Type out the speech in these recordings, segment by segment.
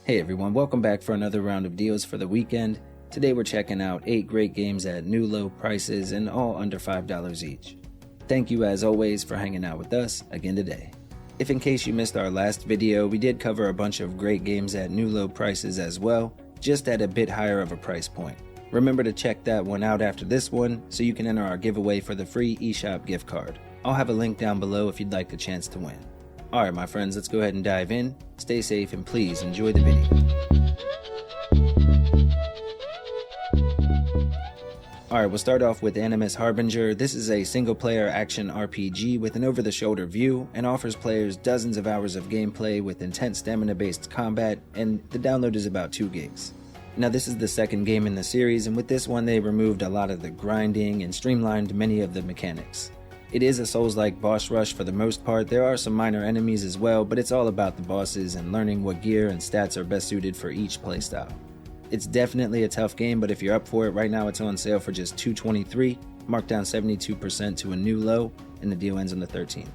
Hey everyone, welcome back for another round of deals for the weekend. Today we're checking out 8 great games at new low prices and all under $5 each. Thank you as always for hanging out with us again today. If in case you missed our last video, we did cover a bunch of great games at new low prices as well, just at a bit higher of a price point. Remember to check that one out after this one so you can enter our giveaway for the free Eshop gift card. I'll have a link down below if you'd like the chance to win. Alright my friends, let's go ahead and dive in. Stay safe and please enjoy the video. Alright, we'll start off with ANIMUS Harbinger. This is a single-player action RPG with an over-the-shoulder view and offers players dozens of hours of gameplay with intense stamina-based combat, and the download is about 2 gigs. Now this is the second game in the series, and with this one they removed a lot of the grinding and streamlined many of the mechanics. It is a Souls-like boss rush for the most part. There are some minor enemies as well, but it's all about the bosses and learning what gear and stats are best suited for each playstyle. It's definitely a tough game, but if you're up for it, right now it's on sale for just $223, marked down 72% to a new low, and the deal ends on the 13th.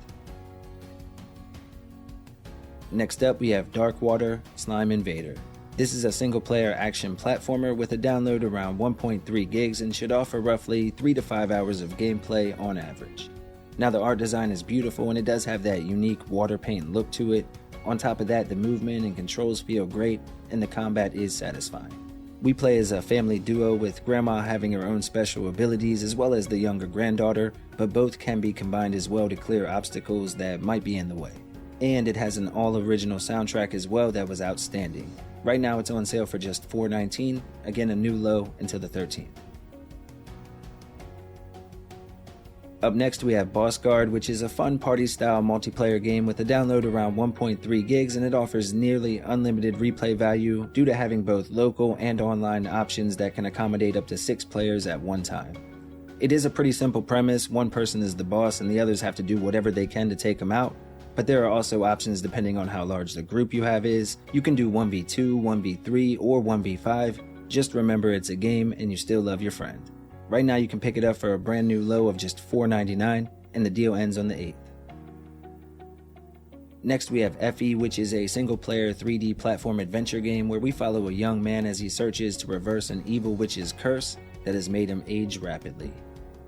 Next up we have Darkwater Slime Invader. This is a single-player action platformer with a download around 1.3 gigs and should offer roughly 3 to 5 hours of gameplay on average. Now the art design is beautiful and it does have that unique water paint look to it. On top of that, the movement and controls feel great and the combat is satisfying. We play as a family duo with grandma having her own special abilities as well as the younger granddaughter, but both can be combined as well to clear obstacles that might be in the way. And it has an all-original soundtrack as well that was outstanding. Right now it's on sale for just $419, again a new low until the 13th. Up next we have BOSSGARD, which is a fun party-style multiplayer game with a download around 1.3 gigs and it offers nearly unlimited replay value due to having both local and online options that can accommodate up to 6 players at one time. It is a pretty simple premise. One person is the boss and the others have to do whatever they can to take him out, but there are also options depending on how large the group you have is. You can do 1v2, 1v3, or 1v5. Just remember it's a game and you still love your friend. Right now you can pick it up for a brand new low of just $4.99 and the deal ends on the 8th. Next we have Effie, which is a single-player 3D platform adventure game where we follow a young man as he searches to reverse an evil witch's curse that has made him age rapidly.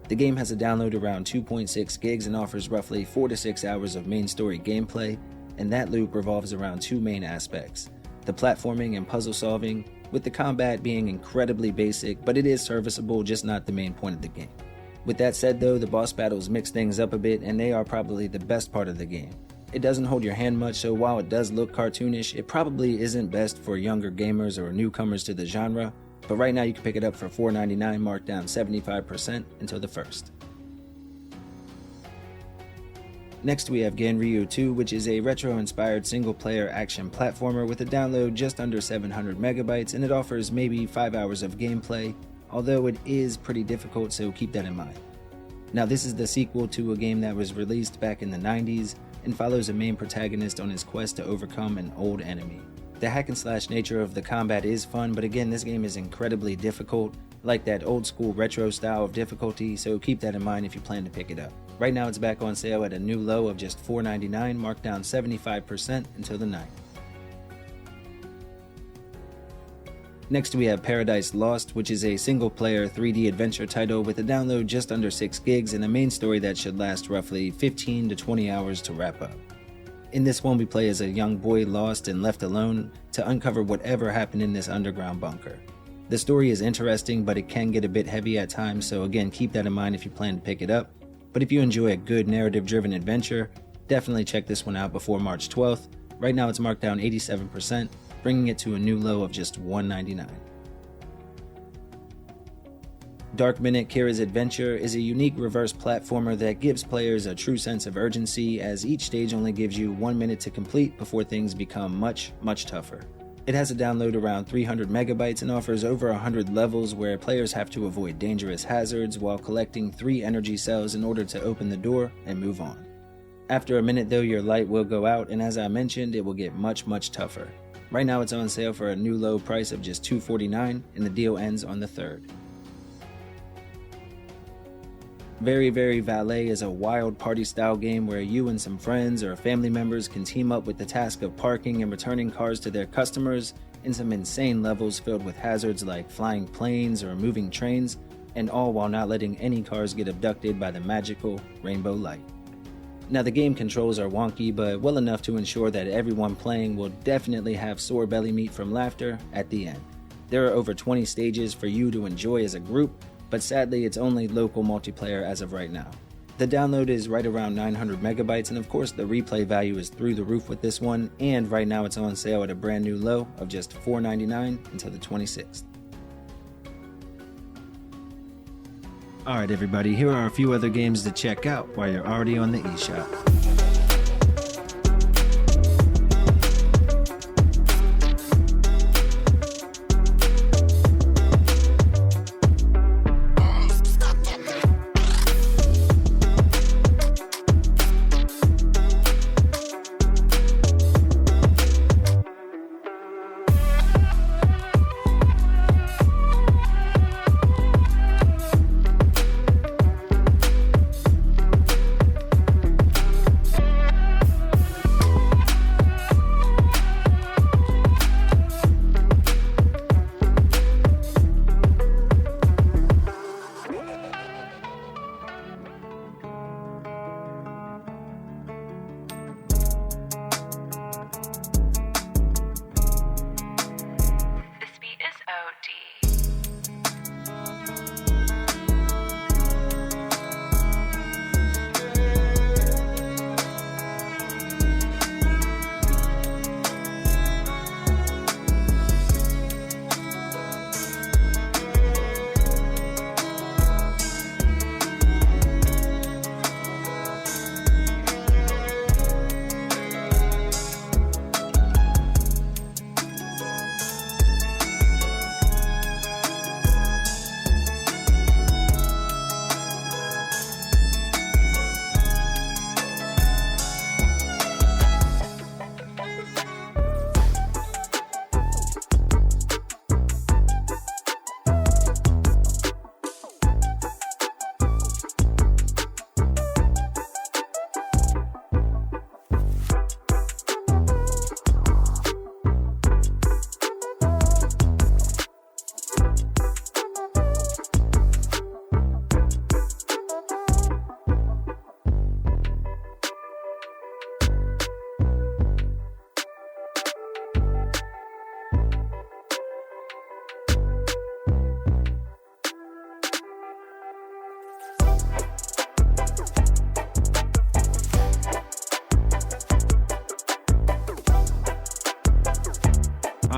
The game has a download around 2.6 gigs and offers roughly 4 to 6 hours of main story gameplay, and that loop revolves around 2 main aspects: the platforming and puzzle solving, with the combat being incredibly basic, but it is serviceable, just not the main point of the game. With that said though, the boss battles mix things up a bit and they are probably the best part of the game. It doesn't hold your hand much, so while it does look cartoonish, it probably isn't best for younger gamers or newcomers to the genre, but right now you can pick it up for $4.99, marked down 75% until the 1st. Next we have Ganryu 2, which is a retro-inspired single-player action platformer with a download just under 700 megabytes and it offers maybe 5 hours of gameplay, although it is pretty difficult, so keep that in mind. Now this is the sequel to a game that was released back in the 90s and follows a main protagonist on his quest to overcome an old enemy. The hack and slash nature of the combat is fun, but again this game is incredibly difficult, like that old school retro style of difficulty, so keep that in mind if you plan to pick it up. Right now it's back on sale at a new low of just $4.99, marked down 75% until the 9th. Next we have Paradise Lost, which is a single-player 3D adventure title with a download just under 6 gigs and a main story that should last roughly 15 to 20 hours to wrap up. In this one we play as a young boy lost and left alone to uncover whatever happened in this underground bunker. The story is interesting, but it can get a bit heavy at times, so again keep that in mind if you plan to pick it up. But if you enjoy a good narrative-driven adventure, definitely check this one out before March 12th. Right now it's marked down 87%, bringing it to a new low of just $1.99. Dark Minute Kira's Adventure is a unique reverse platformer that gives players a true sense of urgency, as each stage only gives you 1 minute to complete before things become much tougher. It has a download around 300 megabytes and offers over 100 levels where players have to avoid dangerous hazards while collecting 3 energy cells in order to open the door and move on. After a minute though, your light will go out, and as I mentioned, it will get much tougher. Right now it's on sale for a new low price of just $249 and the deal ends on the 3rd. Valet is a wild party-style game where you and some friends or family members can team up with the task of parking and returning cars to their customers in some insane levels filled with hazards like flying planes or moving trains, and all while not letting any cars get abducted by the magical rainbow light. Now, the game controls are wonky, but well enough to ensure that everyone playing will definitely have sore belly meat from laughter at the end. There are over 20 stages for you to enjoy as a group, but sadly it's only local multiplayer as of right now. The download is right around 900 megabytes, and of course the replay value is through the roof with this one, and right now it's on sale at a brand new low of just $4.99 until the 26th. Alright everybody, here are a few other games to check out while you're already on the eShop.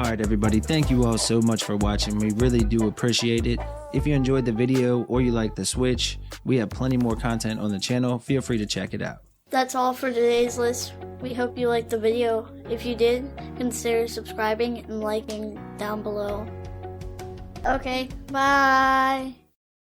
Alright everybody, thank you all so much for watching. We really do appreciate it. If you enjoyed the video or you like the Switch, we have plenty more content on the channel. Feel free to check it out. That's all for today's list. We hope you liked the video. If you did, consider subscribing and liking down below. Okay, bye!